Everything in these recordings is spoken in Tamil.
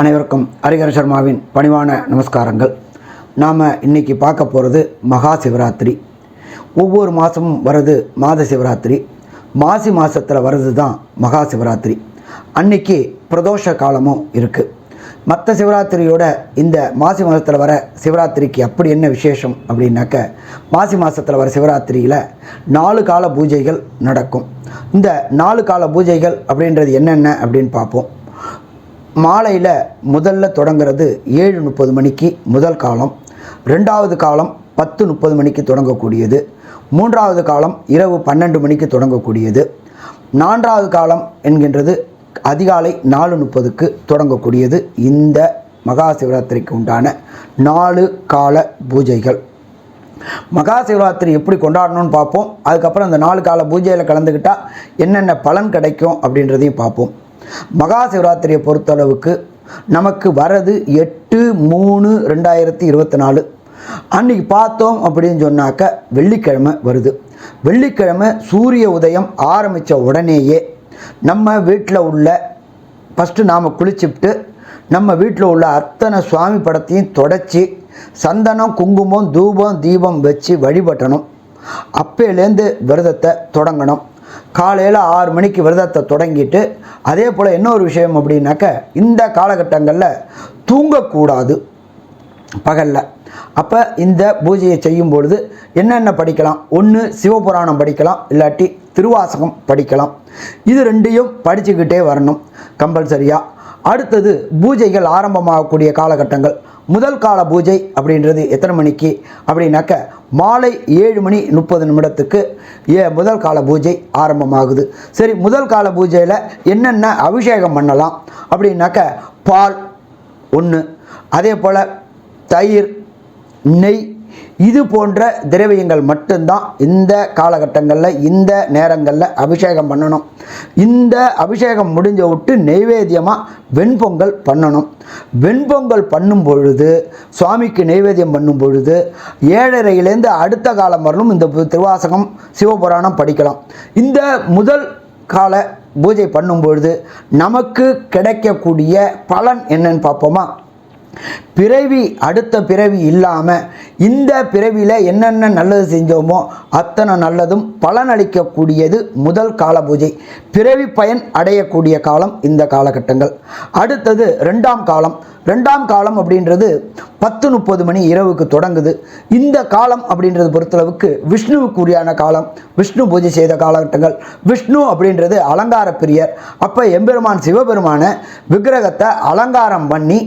அனைவருக்கும் ஹரிஹர சர்மாவின் பணிவான நமஸ்காரங்கள். நாம் இன்றைக்கி பார்க்க போகிறது மகா சிவராத்திரி. ஒவ்வொரு மாதமும் வர்றது மாத சிவராத்திரி. மாசி மாதத்தில் வர்றது தான் மகா சிவராத்திரி. அன்றைக்கி பிரதோஷ காலமும் இருக்குது. மற்ற சிவராத்திரியோட இந்த மாசி மாதத்தில் வர சிவராத்திரிக்கு அப்படி என்ன விசேஷம் அப்படின்னாக்க, மாசி மாதத்தில் வர சிவராத்திரியில் 4 கால பூஜைகள் நடக்கும். இந்த 4 கால பூஜைகள் அப்படின்றது என்னென்ன அப்படின்னு பார்ப்போம். மாலையில் முதல்ல தொடங்கிறது 7:30 மணிக்கு முதல் காலம். 2வது காலம் 10:30 மணிக்கு தொடங்கக்கூடியது. 3வது காலம் இரவு 12 மணிக்கு தொடங்கக்கூடியது. 4வது காலம் என்கின்றது அதிகாலை 4:30க்கு தொடங்கக்கூடியது. இந்த மகா சிவராத்திரிக்கு உண்டான 4 கால பூஜைகள். மகா சிவராத்திரி எப்படி கொண்டாடணும்னு பார்ப்போம். அதுக்கப்புறம் அந்த 4 கால பூஜையில் கலந்துக்கிட்டால் என்னென்ன பலன் கிடைக்கும் அப்படின்றதையும் பார்ப்போம். மகா சிவராத்திரியை பொறுத்தளவுக்கு நமக்கு வரது 8/3/2024 அன்றைக்கி பார்த்தோம் அப்படின்னு சொன்னாக்க வெள்ளிக்கிழமை வருது. வெள்ளிக்கிழமை சூரிய உதயம் ஆரம்பித்த உடனேயே நம்ம வீட்டில் உள்ள ஃபஸ்ட்டு நாம் குளிச்சுட்டு நம்ம வீட்டில் உள்ள அத்தனை சுவாமி படத்தையும் தொடச்சி சந்தனம் குங்குமம் தூபம் தீபம் வச்சு வழிபட்டணும். அப்போலேருந்து விரதத்தை தொடங்கணும். காலையில் 6 மணிக்கு விரதத்தை தொடங்கிட்டு, அதே போல் இன்னொரு விஷயம் அப்படின்னாக்க, இந்த காலகட்டங்களில் தூங்கக்கூடாது பகலில். அப்போ இந்த பூஜையை செய்யும் பொழுது என்னென்ன படிக்கலாம்? ஒன்று சிவபுராணம் படிக்கலாம், இல்லாட்டி திருவாசகம் படிக்கலாம். இது 2ஐயும் படிச்சுக்கிட்டே வரணும் கம்பல்சரியாக. அடுத்தது பூஜைகள் ஆரம்பமாகக்கூடிய காலகட்டங்கள். முதல் கால பூஜை அப்படின்றது எத்தனை மணிக்கு அப்படின்னாக்க, மாலை 7:30 முதல் கால பூஜை ஆரம்பமாகுது. சரி, முதல் கால பூஜையில் என்னென்ன அபிஷேகம் பண்ணலாம் அப்படின்னாக்க, பால் 1, அதே போல் தயிர், நெய், இது போன்ற திரவியங்கள் மட்டும்தான் இந்த காலகட்டங்களில் இந்த நேரங்களில் அபிஷேகம் பண்ணணும். இந்த அபிஷேகம் முடிஞ்ச விட்டு நெய்வேத்தியமாக வெண்பொங்கல் பண்ணணும். வெண்பொங்கல் பண்ணும் பொழுது, சுவாமிக்கு நெய்வேத்தியம் பண்ணும் பொழுது 7:30 அடுத்த காலம் வரலும் இந்த திருவாசகம் சிவபுராணம் படிக்கலாம். இந்த முதல் கால பூஜை பண்ணும் பொழுது நமக்கு கிடைக்கக்கூடிய பலன் என்னன்னு பார்ப்போமா? பிறவி, அடுத்த பிறவி இல்லாமல் இந்த பிறவியில் என்னென்ன நல்லது செஞ்சோமோ அத்தனை நல்லதும் பலனளிக்கக்கூடியது முதல் கால பூஜை. பிறவி பயன் அடையக்கூடிய காலம் இந்த காலகட்டங்கள். அடுத்தது 2ஆம் காலம். 2ஆம் காலம் அப்படின்றது 10:30 மணி இரவுக்கு தொடங்குது. இந்த காலம் அப்படின்றது பொறுத்தளவுக்கு விஷ்ணுவுக்குரியான காலம். விஷ்ணு பூஜை செய்த காலகட்டங்கள். விஷ்ணு அப்படின்றது அலங்கார பிரியர். அப்போ எம்பெருமான் சிவபெருமான விக்கிரகத்தை அலங்காரம் பண்ணி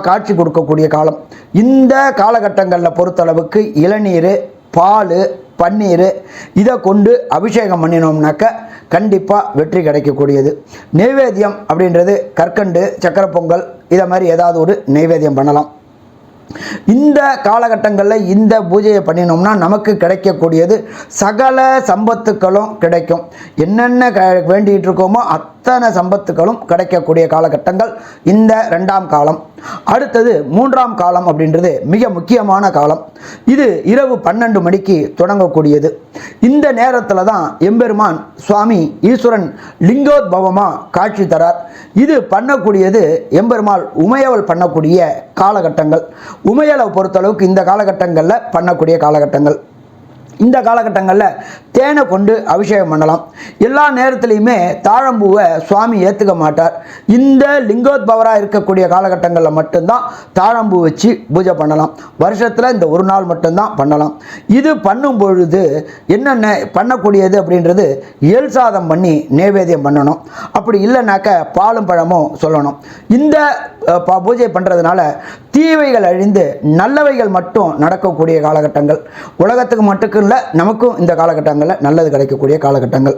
காட்சி கொடுக்கக்கூடிய காலம். இந்த காலகட்டங்களில் பொறுத்தளவுக்கு இளநீர், பால், பன்னீர் இதை கொண்டு அபிஷேகம் பண்ணினோம்னாக்க கண்டிப்பாக வெற்றி கிடைக்கக்கூடியது. நெய்வேத்தியம் அப்படின்றது கற்கண்டு, சக்கரை பொங்கல், இதை மாதிரி ஏதாவது ஒரு நெய்வேத்தியம் பண்ணலாம். இந்த காலகட்டங்களில் இந்த பூஜையை பண்ணினோம்னா நமக்கு கிடைக்கக்கூடியது சகல சம்பத்துக்களும் கிடைக்கும். என்னென்ன வேண்டிகிட்டு இருக்கோமோ அத்தனை சம்பத்துக்களும் கிடைக்கக்கூடிய காலகட்டங்கள் இந்த 2ஆம் காலம். அடுத்தது 3ஆம் காலம் அப்படின்றது மிக முக்கியமான காலம். இது இரவு 12 மணிக்கு தொடங்கக்கூடியது. இந்த நேரத்தில் தான் எம்பெருமான் சுவாமி ஈஸ்வரன் லிங்கோத்பவமாக காட்சி தரார். இது பண்ணக்கூடியது எம்பெருமாள் உமையவள் பண்ணக்கூடிய காலகட்டங்கள். உமையலை பொறுத்தளவுக்கு இந்த காலகட்டங்களில் பண்ணக்கூடிய காலகட்டங்கள். இந்த காலகட்டங்களில் தேனை கொண்டு அபிஷேகம் பண்ணலாம். எல்லா நேரத்துலையுமே தாழம்பூவை சுவாமி ஏற்றுக்க மாட்டார். இந்த லிங்கோத்பவராக இருக்கக்கூடிய காலகட்டங்களில் மட்டும்தான் தாழம்பூ வச்சு பூஜை பண்ணலாம். வருஷத்தில் இந்த ஒரு நாள் மட்டும்தான் பண்ணலாம். இது பண்ணும் பொழுது என்னென்ன பண்ணக்கூடியது அப்படின்றது எள் சாதம் பண்ணி நைவேத்தியம் பண்ணணும். அப்படி இல்லைனாக்க பாலும் பழமும் சொல்லணும். இந்த பூஜை பண்ணுறதுனால தீவைகள் அழிந்து நல்லவைகள் மட்டும் நடக்கக்கூடிய காலகட்டங்கள். உலகத்துக்கு மட்டும் இல்லை, நமக்கும் இந்த காலகட்டங்களில் நல்லது கிடைக்கக்கூடிய காலகட்டங்கள்.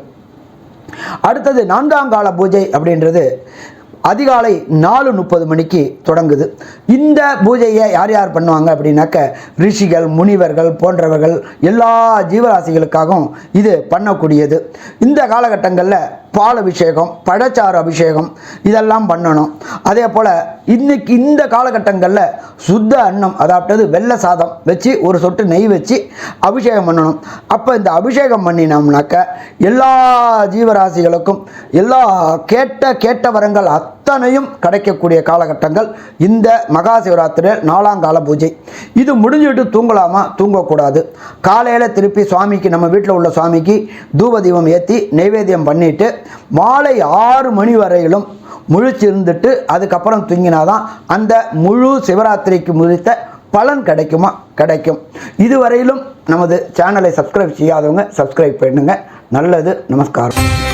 அடுத்தது 4ஆம் கால பூஜை அப்படின்றது அதிகாலை 4:30 மணிக்கு தொடங்குது. இந்த பூஜையை யார் யார் பண்ணுவாங்க அப்படின்னாக்க, ரிஷிகள், முனிவர்கள் போன்றவர்கள் எல்லா ஜீவராசிகளுக்காகவும் இது பண்ணக்கூடியது. இந்த காலகட்டங்களில் பால் அபிஷேகம், பழச்சாறு அபிஷேகம் இதெல்லாம் பண்ணணும். அதே போல் இன்னைக்கு இந்த காலகட்டங்களில் சுத்த அன்னம், அதாவது வெள்ளை சாதம் வச்சு ஒரு சொட்டு நெய் வச்சு அபிஷேகம் பண்ணணும். அப்போ இந்த அபிஷேகம் பண்ணினோம்னாக்க எல்லா ஜீவராசிகளுக்கும் எல்லா கேட்ட வரங்கள் அத்தனையும் கிடைக்கக்கூடிய காலகட்டங்கள் இந்த மகா சிவராத்திரி 4ஆம் கால பூஜை. இது முடிஞ்சுட்டு தூங்கலாமா? தூங்கக்கூடாது. காலையில் திருப்பி சுவாமிக்கு, நம்ம வீட்டில் உள்ள சுவாமிக்கு தூப தீபம் ஏற்றி நைவேத்தியம் பண்ணிவிட்டு மாலை 6 மணி வரையிலும் முழிச்சு இருந்துட்டு அதுக்கப்புறம் தூங்கினாதான் அந்த முழு சிவராத்திரிக்கு முடித்த பலன் கிடைக்குமா? கிடைக்கும். இதுவரையிலும் நமது சேனலை சப்ஸ்கிரைப் செய்யாதவங்க சப்ஸ்கிரைப் பண்ணுங்க. நல்லது. நமஸ்காரம்.